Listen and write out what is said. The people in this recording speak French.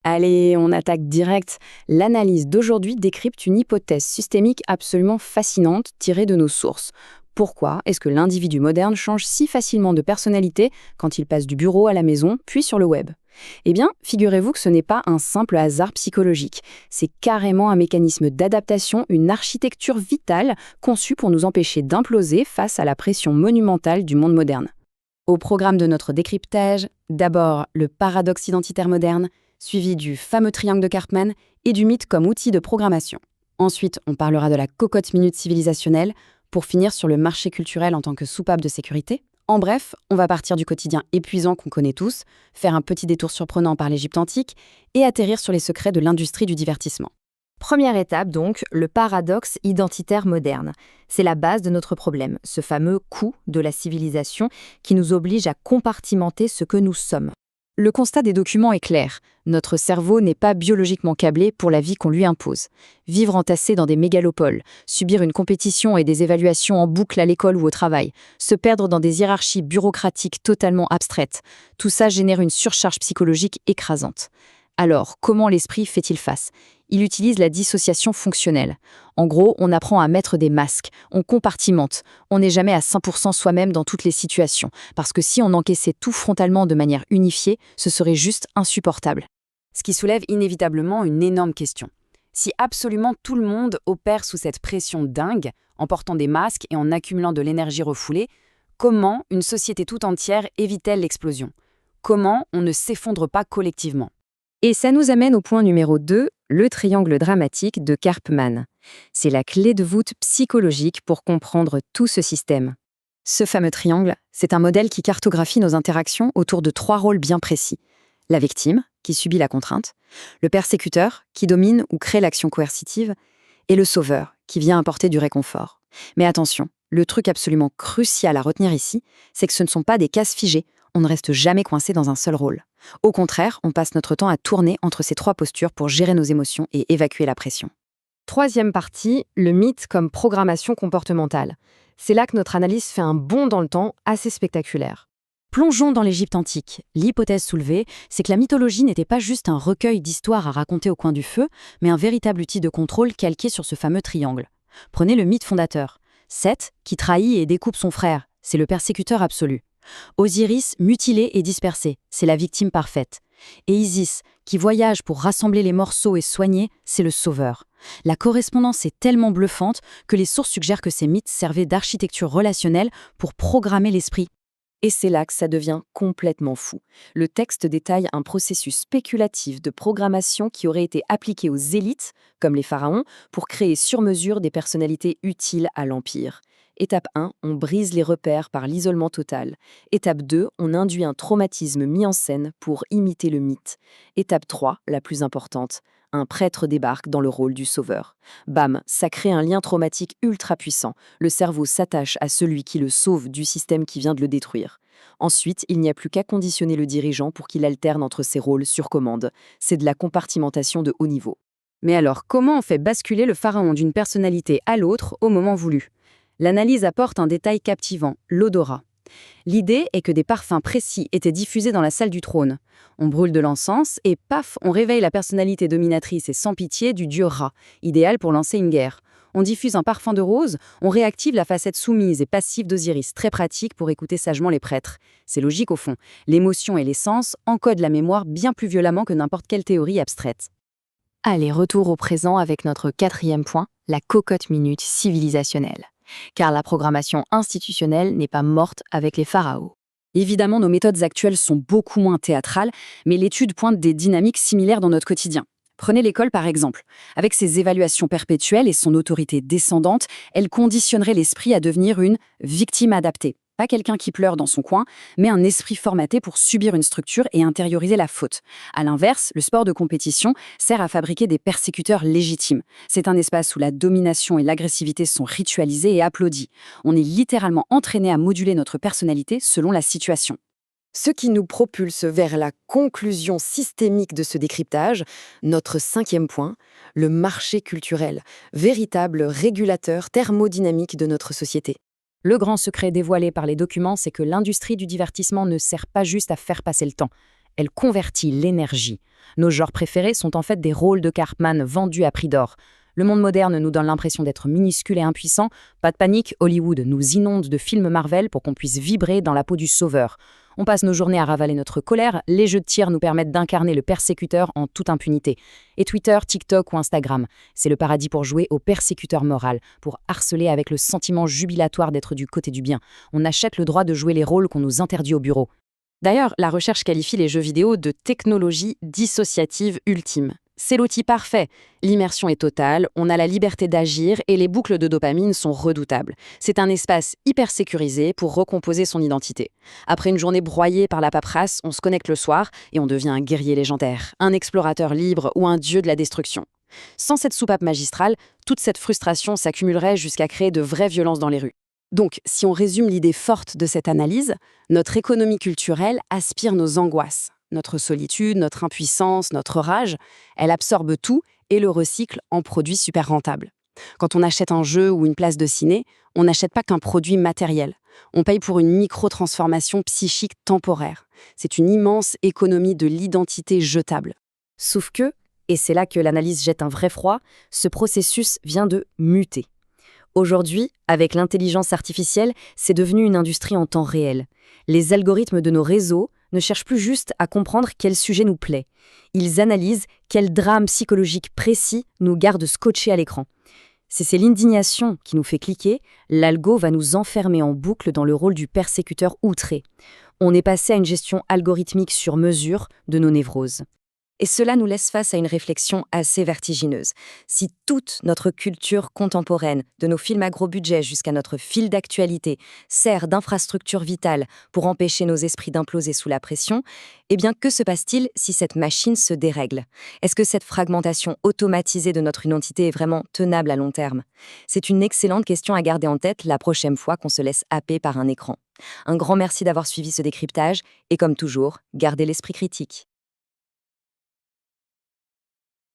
Allez, on attaque direct. L'analyse d'aujourd'hui décrypte une hypothèse systémique absolument fascinante tirée de nos sources. Pourquoi est-ce que l'individu moderne change si facilement de personnalité quand il passe du bureau à la maison, puis sur le web? Eh bien, figurez-vous que ce n'est pas un simple hasard psychologique. C'est carrément un mécanisme d'adaptation, une architecture vitale conçue pour nous empêcher d'imploser face à la pression monumentale du monde moderne. Au programme de notre décryptage, d'abord le paradoxe identitaire moderne, suivi du fameux triangle de Karpman et du mythe comme outil de programmation. Ensuite, on parlera de la cocotte minute civilisationnelle pour finir sur le marché culturel en tant que soupape de sécurité. En bref, on va partir du quotidien épuisant qu'on connaît tous, faire un petit détour surprenant par l'Égypte antique et atterrir sur les secrets de l'industrie du divertissement. Première étape donc, le paradoxe identitaire moderne. C'est la base de notre problème, ce fameux coût de la civilisation qui nous oblige à compartimenter ce que nous sommes. Le constat des documents est clair. Notre cerveau n'est pas biologiquement câblé pour la vie qu'on lui impose. Vivre entassé dans des mégalopoles, subir une compétition et des évaluations en boucle à l'école ou au travail, se perdre dans des hiérarchies bureaucratiques totalement abstraites, tout ça génère une surcharge psychologique écrasante. Alors, comment l'esprit fait-il face? Il utilise la dissociation fonctionnelle. En gros, on apprend à mettre des masques, on compartimente, on n'est jamais à 100% soi-même dans toutes les situations, parce que si on encaissait tout frontalement de manière unifiée, ce serait juste insupportable. Ce qui soulève inévitablement une énorme question. Si absolument tout le monde opère sous cette pression dingue, en portant des masques et en accumulant de l'énergie refoulée, comment une société tout entière évite-t-elle l'explosion? Comment on ne s'effondre pas collectivement? Et ça nous amène au point numéro 2, le triangle dramatique de Karpman. C'est la clé de voûte psychologique pour comprendre tout ce système. Ce fameux triangle, c'est un modèle qui cartographie nos interactions autour de 3 rôles bien précis. La victime, qui subit la contrainte, le persécuteur, qui domine ou crée l'action coercitive, et le sauveur, qui vient apporter du réconfort. Mais attention, le truc absolument crucial à retenir ici, c'est que ce ne sont pas des cases figées, on ne reste jamais coincé dans un seul rôle. Au contraire, on passe notre temps à tourner entre ces 3 postures pour gérer nos émotions et évacuer la pression. Troisième partie, le mythe comme programmation comportementale. C'est là que notre analyse fait un bond dans le temps assez spectaculaire. Plongeons dans l'Égypte antique. L'hypothèse soulevée, c'est que la mythologie n'était pas juste un recueil d'histoires à raconter au coin du feu, mais un véritable outil de contrôle calqué sur ce fameux triangle. Prenez le mythe fondateur. Seth, qui trahit et découpe son frère, c'est le persécuteur absolu. Osiris, mutilé et dispersé, c'est la victime parfaite. Et Isis, qui voyage pour rassembler les morceaux et soigner, c'est le sauveur. La correspondance est tellement bluffante que les sources suggèrent que ces mythes servaient d'architecture relationnelle pour programmer l'esprit. Et c'est là que ça devient complètement fou. Le texte détaille un processus spéculatif de programmation qui aurait été appliqué aux élites, comme les pharaons, pour créer sur mesure des personnalités utiles à l'Empire. Étape 1, on brise les repères par l'isolement total. Étape 2, on induit un traumatisme mis en scène pour imiter le mythe. Étape 3, la plus importante, un prêtre débarque dans le rôle du sauveur. Bam, ça crée un lien traumatique ultra puissant. Le cerveau s'attache à celui qui le sauve du système qui vient de le détruire. Ensuite, il n'y a plus qu'à conditionner le dirigeant pour qu'il alterne entre ses rôles sur commande. C'est de la compartimentation de haut niveau. Mais alors, comment on fait basculer le pharaon d'une personnalité à l'autre au moment voulu? L'analyse apporte un détail captivant, l'odorat. L'idée est que des parfums précis étaient diffusés dans la salle du trône. On brûle de l'encens et paf, on réveille la personnalité dominatrice et sans pitié du dieu Ra, idéal pour lancer une guerre. On diffuse un parfum de rose, on réactive la facette soumise et passive d'Osiris, très pratique pour écouter sagement les prêtres. C'est logique au fond, l'émotion et l'essence encodent la mémoire bien plus violemment que n'importe quelle théorie abstraite. Allez, retour au présent avec notre 4e point, la cocotte minute civilisationnelle. Car la programmation institutionnelle n'est pas morte avec les pharaons. Évidemment, nos méthodes actuelles sont beaucoup moins théâtrales, mais l'étude pointe des dynamiques similaires dans notre quotidien. Prenez l'école par exemple. Avec ses évaluations perpétuelles et son autorité descendante, elle conditionnerait l'esprit à devenir une victime adaptée. Pas quelqu'un qui pleure dans son coin, mais un esprit formaté pour subir une structure et intérioriser la faute. À l'inverse, le sport de compétition sert à fabriquer des persécuteurs légitimes. C'est un espace où la domination et l'agressivité sont ritualisées et applaudies. On est littéralement entraîné à moduler notre personnalité selon la situation. Ce qui nous propulse vers la conclusion systémique de ce décryptage, notre 5e point, le marché culturel, véritable régulateur thermodynamique de notre société. Le grand secret dévoilé par les documents, c'est que l'industrie du divertissement ne sert pas juste à faire passer le temps. elle convertit l'énergie. Nos genres préférés sont en fait des rôles de Cartman vendus à prix d'or. Le monde moderne nous donne l'impression d'être minuscule et impuissant. Pas de panique, Hollywood nous inonde de films Marvel pour qu'on puisse vibrer dans la peau du sauveur. On passe nos journées à ravaler notre colère, les jeux de tir nous permettent d'incarner le persécuteur en toute impunité. Et Twitter, TikTok ou Instagram, c'est le paradis pour jouer au persécuteur moral, pour harceler avec le sentiment jubilatoire d'être du côté du bien. On achète le droit de jouer les rôles qu'on nous interdit au bureau. D'ailleurs, la recherche qualifie les jeux vidéo de technologie dissociative ultime. C'est l'outil parfait. L'immersion est totale, on a la liberté d'agir et les boucles de dopamine sont redoutables. C'est un espace hyper sécurisé pour recomposer son identité. Après une journée broyée par la paperasse, on se connecte le soir et on devient un guerrier légendaire, un explorateur libre ou un dieu de la destruction. Sans cette soupape magistrale, toute cette frustration s'accumulerait jusqu'à créer de vraies violences dans les rues. Donc, si on résume l'idée forte de cette analyse, notre économie culturelle aspire nos angoisses. Notre solitude, notre impuissance, notre rage, elle absorbe tout et le recycle en produits super rentables. Quand on achète un jeu ou une place de ciné, on n'achète pas qu'un produit matériel. On paye pour une micro-transformation psychique temporaire. C'est une immense économie de l'identité jetable. Sauf que, et c'est là que l'analyse jette un vrai froid, ce processus vient de muter. Aujourd'hui, avec l'intelligence artificielle, c'est devenu une industrie en temps réel. Les algorithmes de nos réseaux ne cherchent plus juste à comprendre quel sujet nous plaît. Ils analysent quel drame psychologique précis nous garde scotchés à l'écran. Si c'est l'indignation qui nous fait cliquer, l'algo va nous enfermer en boucle dans le rôle du persécuteur outré. On est passé à une gestion algorithmique sur mesure de nos névroses. Et cela nous laisse face à une réflexion assez vertigineuse. Si toute notre culture contemporaine, de nos films à gros budget jusqu'à notre fil d'actualité, sert d'infrastructure vitale pour empêcher nos esprits d'imploser sous la pression, eh bien que se passe-t-il si cette machine se dérègle? Est-ce que cette fragmentation automatisée de notre identité est vraiment tenable à long terme? C'est une excellente question à garder en tête la prochaine fois qu'on se laisse happer par un écran. Un grand merci d'avoir suivi ce décryptage et comme toujours, gardez l'esprit critique.